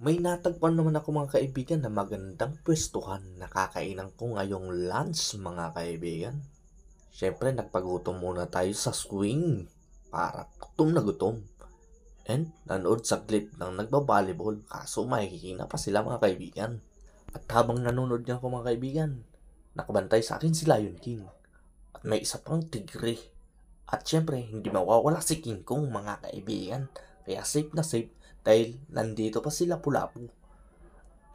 May natagpuan naman ako mga kaibigan na magandang pwestuhan na kakainan ko ngayong lunch mga kaibigan. Siyempre nagpagutom muna tayo sa swing para gutom na gutom. And nanood saglit ng nagbabalibol kaso mahihina pa sila mga kaibigan. At habang nanonood nga ako mga kaibigan, nakabantay sa akin si Lion King. At may isa pang tigre. At syempre hindi mawawala si King Kong mga kaibigan. Kaya safe na safe dahil nandito pa sila Lapu-Lapu.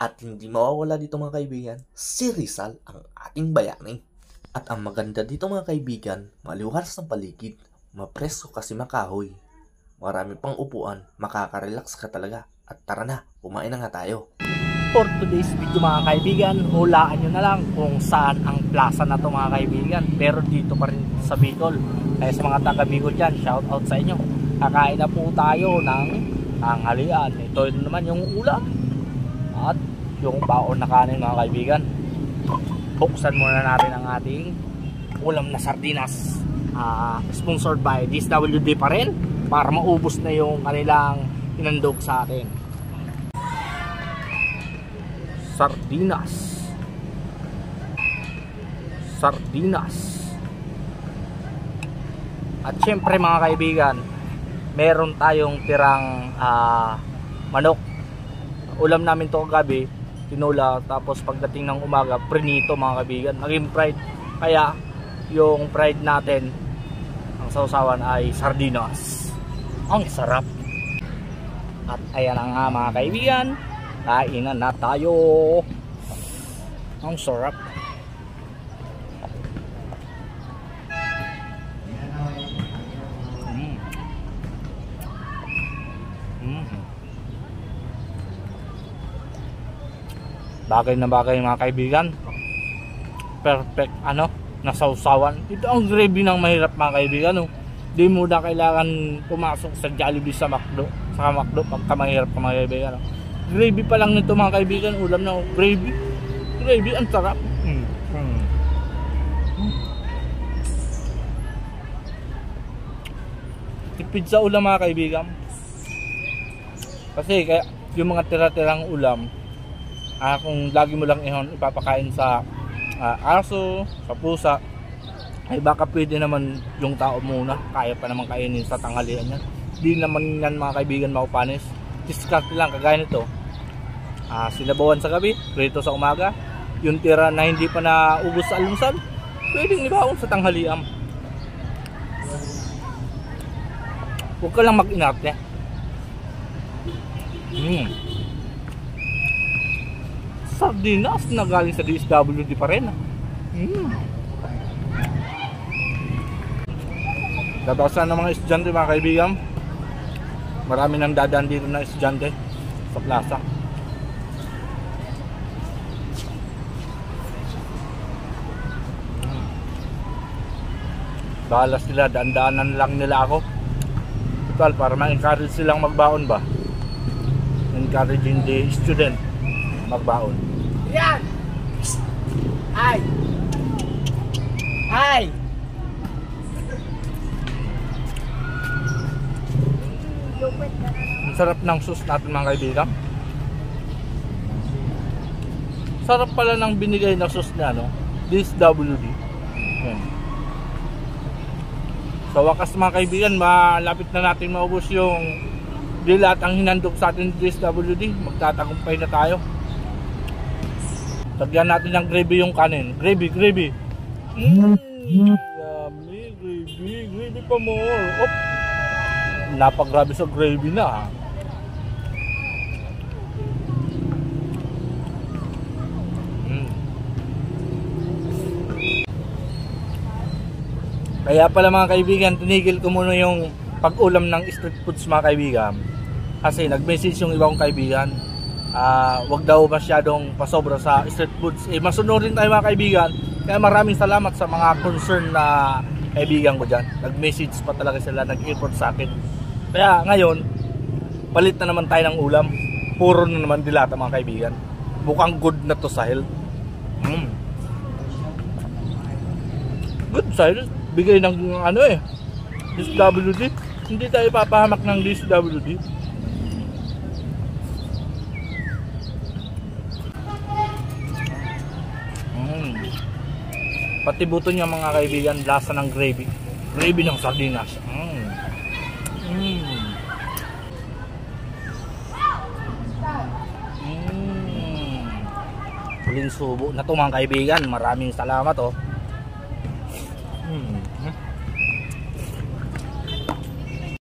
At hindi mawawala dito mga kaibigan, si Rizal ang ating bayani. At ang maganda dito mga kaibigan, maliwalas ng paligid, mapresko kasi makahoy. Marami pang upuan, makaka-relax ka talaga. At tara na, kumain na nga tayo. For today's video mga kaibigan, hulaan nyo na lang kung saan ang plaza na to mga kaibigan. Pero dito pa rin sa Bicol. Kaya sa mga taga Bicol dyan, shout out sa inyo. Kakain na po tayo ng tanghalian. Ito naman yung ulam at yung baon na kanin mga kaibigan. Buksan muna natin ang ating ulam na sardinas. Sponsored by DSWD pa rin para maubos na yung kanilang inandog sa atin. Sardinas. At syempre mga kaibigan, meron tayong tirang manok. Ulam namin to kagabi, tinula, tapos pagdating ng umaga prinito mga kaibigan, naging fried. Kaya yung fried natin, ang sausawan ay sardinas. Ang sarap. At ayan na nga mga kaibigan, kainan na tayo. Ang sarap. Bagay na bagay mga kaibigan. Perfect nasawsawan. Ito ang gravy ng mahirap mga kaibigan. Di mo na kailangan pumasok sa Jollibee sa McDo pagka mahirap ka mga kaibigan. Gravy pa lang nito mga kaibigan, ulam na gravy. Gravy ang sarap. Tipid sa ulam mga kaibigan. Kasi kaya yung mga tira-tirang ulam, kung lagi mo lang ipapakain sa aso, sa pusa, ay baka pwede naman yung tao muna, kaya pa naman kainin sa tanghalian yan. Di naman yan mga kaibigan maupanis. Discard lang kagaya nito, sinabawan sa gabi, prito sa umaga. Yung tira na hindi pa naubos sa almusal, pwedeng ibaon sa tanghalian. Huwag ka lang mag-inarte. Sardinas na galing sa DSWD pa rin. Dabasan ng mga estudyante mga kaibigan. Marami nang dadaan dito na estudyante sa plaza. Bahala sila, daan-daanan lang nila ako. Total, para ma-encourage silang magbaon ba? Encouraging the student magbaon. Yan! Ay! Ang sarap ng sauce natin mga kaibigan. Sarap pala ng binigay na sauce na DSWD. Yan. Sa wakas mga kaibigan, malapit na natin maubos yung dilat ang hinandog sa atin DSWD. Magtatagumpay na tayo. Lagyan natin ng gravy yung kanin. Gravy. Yummy, gravy pa more. Op. Napagrabe sa gravy na. Kaya pala mga kaibigan, tinigil ko muna yung pag-ulam ng street foods mga kaibigan. Kasi nag-message yung ibang kaibigan, wag daw masyadong pasobra sa street foods. Masunurin tayo mga kaibigan. Kaya maraming salamat sa mga concern na kaibigan ko dyan. Nag-message pa talaga sila, nag-effort sa akin. Kaya ngayon, palit na naman tayo ng ulam. Puro na naman dilata mga kaibigan. Mukhang good na to sa health. Good sa health. Bigay ng DSWD. Hindi tayo papahamak ng DSWD. Pati buto niya mga kaibigan, lasa ng gravy. Gravy ng sardinas. Huling subo na to mga kaibigan. Maraming salamat oh.